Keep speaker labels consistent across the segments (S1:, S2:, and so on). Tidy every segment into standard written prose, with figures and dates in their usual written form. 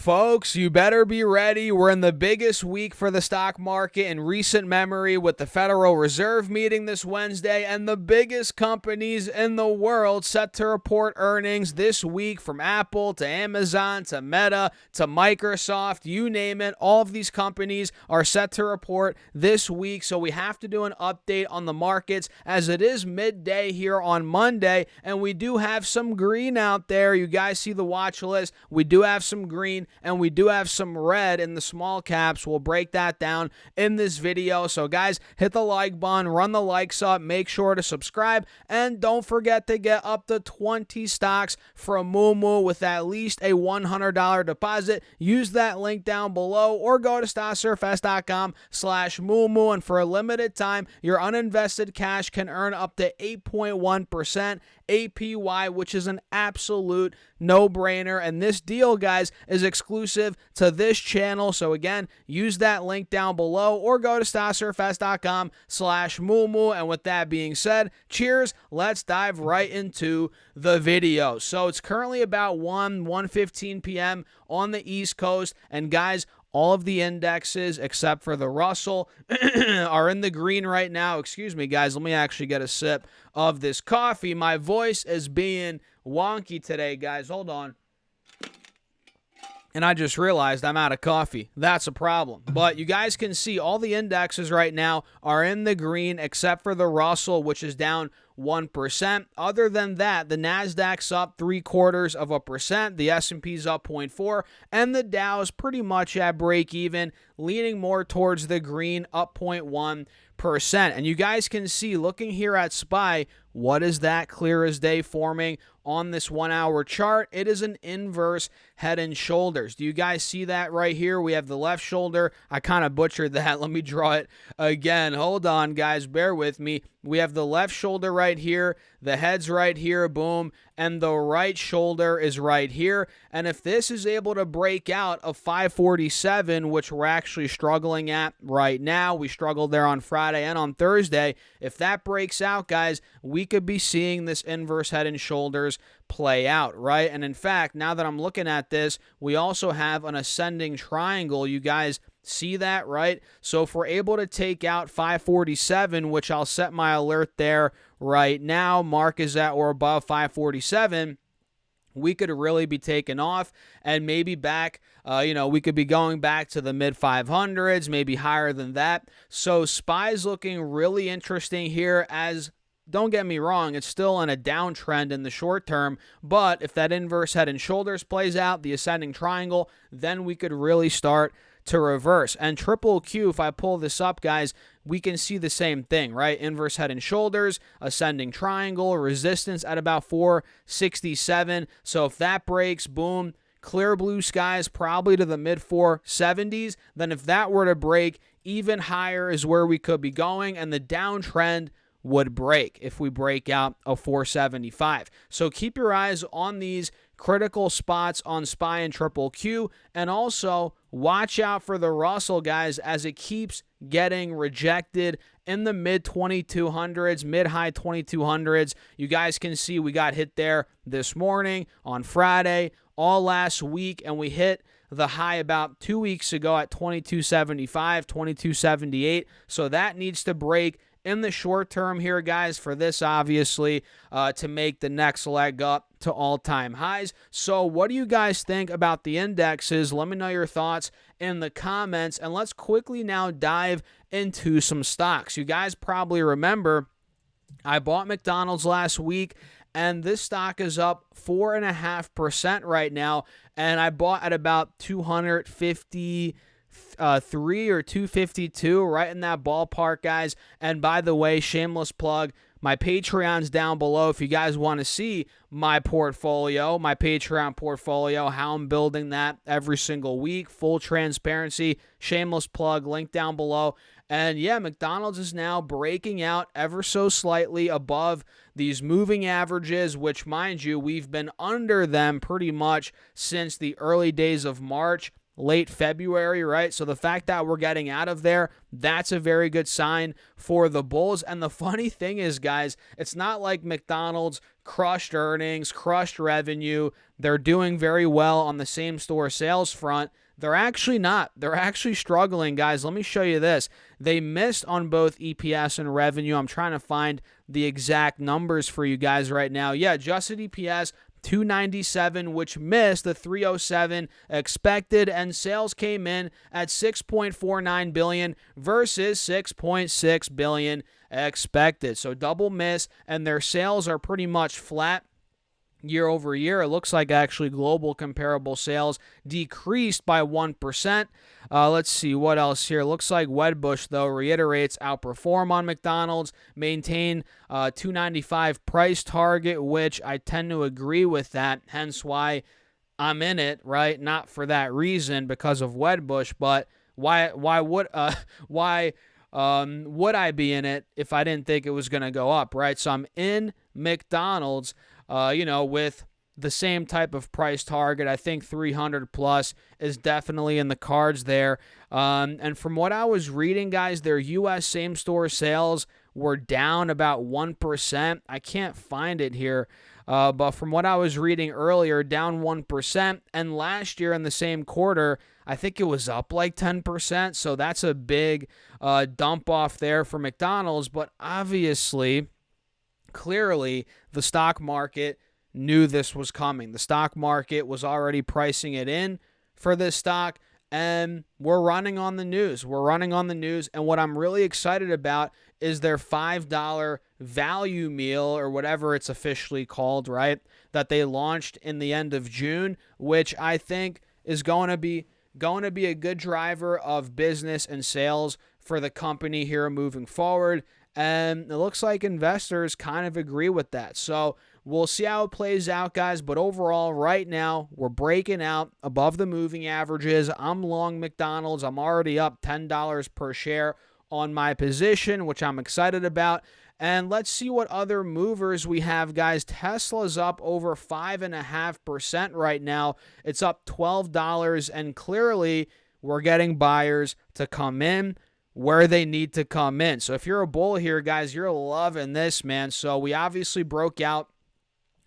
S1: folks, you better be ready. We're in the biggest week for the stock market in recent memory with the Federal Reserve meeting this Wednesday and the biggest companies in the world set to report earnings this week, from Apple to Amazon to Meta to Microsoft, you name it. All of these companies are set to report this week, so we have to do an update on the markets as it is midday here on Monday, and we do have some green out there. You guys see the watch list. We do have some green and we do have some red in the small caps. We'll break that down in this video. So guys, hit the like button, run the likes up, make sure to subscribe, and don't forget to get up to 20 stocks from Moomoo with at least a $100 deposit. Use that link down below or go to stocksurfs.com/Moomoo, and for a limited time, your uninvested cash can earn up to 8.1% APY, which is an absolute no-brainer. And this deal, guys, is exclusive to this channel. So again, use that link down below or go to stocksurfs.com/Moomoo. And with that being said, cheers. Let's dive right into the video. So it's currently about 1:15 p.m. on the East Coast. And guys, all of the indexes except for the Russell are in the green right now. Excuse me, guys. Let me actually get a sip of this coffee. My voice is being wonky today, guys. Hold on. And I just realized I'm out of coffee. That's a problem. But you guys can see all the indexes right now are in the green except for the Russell, which is down 1%. Other than that, the Nasdaq's up 0.75%, the S&P's up 0.4%, and the Dow's pretty much at break even, leaning more towards the green, up 0.1%. And you guys can see, looking here at SPY, what is that clear as day forming on this 1 hour chart? It is an inverse head and shoulders. Do you guys see that right here? We have the left shoulder. I kind of butchered that. Let me draw it again. Hold on, guys. Bear with me. We have the left shoulder right here, the head's right here, boom, and the right shoulder is right here. And if this is able to break out of 547, which we're actually struggling at right now, we struggled there on Friday and on Thursday. If that breaks out, guys, we could be seeing this inverse head and shoulders play out, right? And in fact, now that I'm looking at this, we also have an ascending triangle. You guys see that, right? So if we're able to take out 547, which I'll set my alert there right now, mark is at or above 547, we could really be taking off and maybe back, we could be going back to the mid 500s, maybe higher than that. So SPY's looking really interesting here, as don't get me wrong, it's still in a downtrend in the short term, but if that inverse head and shoulders plays out, the ascending triangle, then we could really start to reverse. And triple Q, if I pull this up, guys, we can see the same thing, right? Inverse head and shoulders, ascending triangle, resistance at about 467. So if that breaks, boom, clear blue skies probably to the mid 470s. Then if that were to break, even higher is where we could be going, and the downtrend would break if we break out of 475. So keep your eyes on these critical spots on SPY and triple Q, and also watch out for the Russell, guys, as it keeps getting rejected in the mid 2200s, mid high 2200s. You guys can see we got hit there this morning on Friday, all last week, and we hit the high about 2 weeks ago at 2275, 2278. So that needs to break in the short term here, guys, for this obviously to make the next leg up to all-time highs. So what do you guys think about the indexes? Let me know your thoughts in the comments, and let's quickly now dive into some stocks. You guys probably remember I bought McDonald's last week, and this stock is up 4.5% right now, and I bought at about 253 or 252, right in that ballpark, guys. And by the way, shameless plug, my Patreon's down below if you guys want to see my portfolio, my Patreon portfolio, how I'm building that every single week, full transparency, shameless plug, link down below. And yeah, McDonald's is now breaking out ever so slightly above these moving averages, which, mind you, we've been under them pretty much since the early days of March. late February, right? So the fact that we're getting out of there, that's a very good sign for the bulls. And the funny thing is, guys, it's not like McDonald's crushed earnings, crushed revenue. They're doing very well on the same store sales front. They're actually not. They're actually struggling, guys. Let me show you this. They missed on both EPS and revenue. I'm trying to find the exact numbers for you guys right now. Yeah, adjusted EPS, 297, which missed the 307 expected, and sales came in at 6.49 billion versus 6.6 billion expected. So double miss, and their sales are pretty much flat year over year. It looks like actually global comparable sales decreased by 1%. Let's see what else here. Looks like Wedbush, though, reiterates outperform on McDonald's, maintain $2.95 price target, which I tend to agree with that, hence why I'm in it, right? Not for that reason because of Wedbush, but why would I be in it if I didn't think it was going to go up, right? So I'm in McDonald's, with the same type of price target. I think 300 plus is definitely in the cards there. And from what I was reading, guys, their U.S. same-store sales were down about 1%. I can't find it here. But from what I was reading earlier, down 1%. And last year in the same quarter, I think it was up like 10%. So that's a big dump off there for McDonald's. But obviously, clearly, the stock market knew this was coming. The stock market was already pricing it in for this stock, and we're running on the news. And what I'm really excited about is their $5 value meal, or whatever it's officially called, right, that they launched in the end of June, which I think is going to be a good driver of business and sales for the company here moving forward. And it looks like investors kind of agree with that. So we'll see how it plays out, guys. But overall, right now, we're breaking out above the moving averages. I'm long McDonald's. I'm already up $10 per share on my position, which I'm excited about. And let's see what other movers we have, guys. Tesla's up over 5.5% right now. It's up $12, and clearly we're getting buyers to come in where they need to come in. So if you're a bull here, guys, you're loving this, man. So we obviously broke out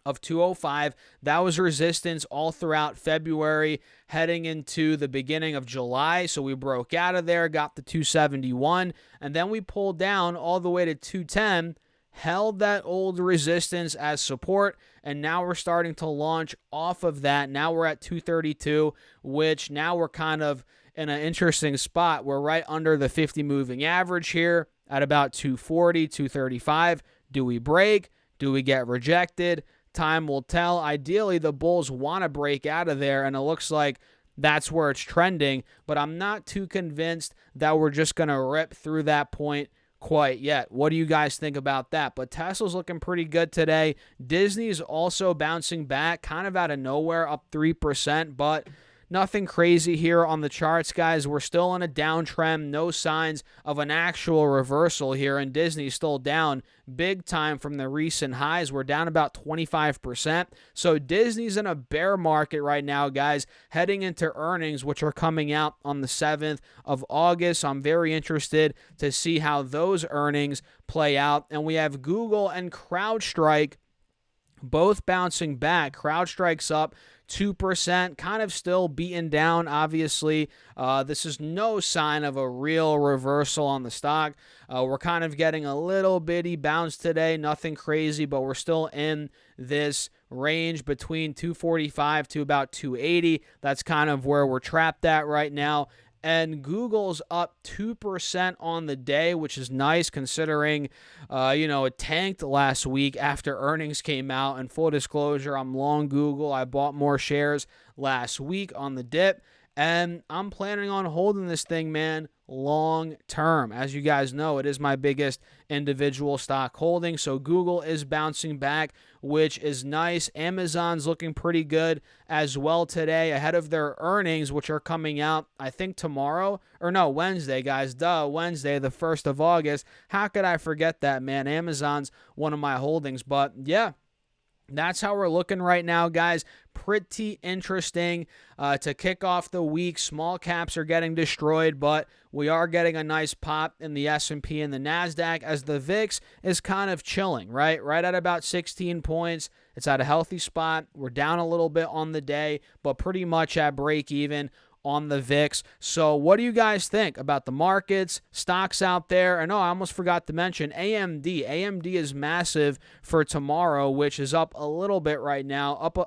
S1: of 205. That was resistance all throughout February, heading into the beginning of July. So we broke out of there, got the 271, and then we pulled down all the way to 210, held that old resistance as support, and now we're starting to launch off of that. Now we're at 232, which now we're kind of in an interesting spot. We're right under the 50 moving average here at about 240, 235. Do we break? Do we get rejected? Time will tell. Ideally, the bulls want to break out of there, and it looks like that's where it's trending, but I'm not too convinced that we're just going to rip through that point quite yet. What do you guys think about that? But Tesla's looking pretty good today. Disney's also bouncing back kind of out of nowhere, up 3%, but nothing crazy here on the charts, guys. We're still in a downtrend. No signs of an actual reversal here, and Disney's still down big time from the recent highs. We're down about 25%. So Disney's in a bear market right now, guys, heading into earnings, which are coming out on the 7th of August. So I'm very interested to see how those earnings play out. And we have Google and CrowdStrike both bouncing back. CrowdStrike's up 2%, kind of still beaten down, obviously. This is no sign of a real reversal on the stock. We're kind of getting a little bitty bounce today, nothing crazy, but we're still in this range between 245 to about 280. That's kind of where we're trapped at right now. And Google's up 2% on the day, which is nice considering, it tanked last week after earnings came out. And full disclosure, I'm long Google. I bought more shares last week on the dip. And I'm planning on holding this thing, man, long term. As you guys know, it is my biggest individual stock holding. So Google is bouncing back, which is nice. Amazon's looking pretty good as well today, ahead of their earnings, which are coming out, I think, tomorrow. Or no, Wednesday, guys. Wednesday, the 1st of August. How could I forget that, man? Amazon's one of my holdings. But yeah, that's how we're looking right now, guys. pretty interesting to kick off the week. Small caps are getting destroyed, but we are getting a nice pop in the S&P and the NASDAQ as the VIX is kind of chilling, right at about 16 points. It's at a healthy spot. We're down a little bit on the day, but pretty much at break even on the VIX. So what do you guys think about the markets, stocks out there? And I almost forgot to mention AMD. AMD is massive for tomorrow, which is up a little bit right now, up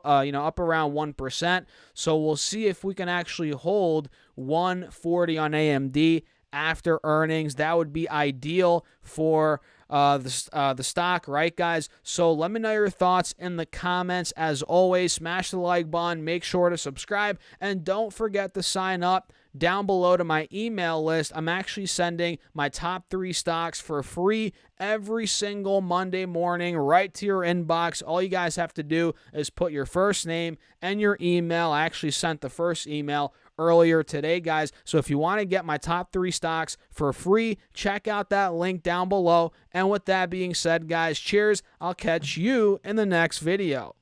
S1: around 1%. So we'll see if we can actually hold 140 on AMD after earnings. That would be ideal for the stock, right, guys? So let me know your thoughts in the comments. As always, smash the like button, make sure to subscribe, and don't forget to sign up down below to my email list. I'm actually sending my top 3 stocks for free every single Monday morning right to your inbox. All you guys have to do is put your first name and your email. I actually sent the first email earlier today, guys. So if you want to get my top 3 stocks for free, check out that link down below. And with that being said, guys, cheers. I'll catch you in the next video.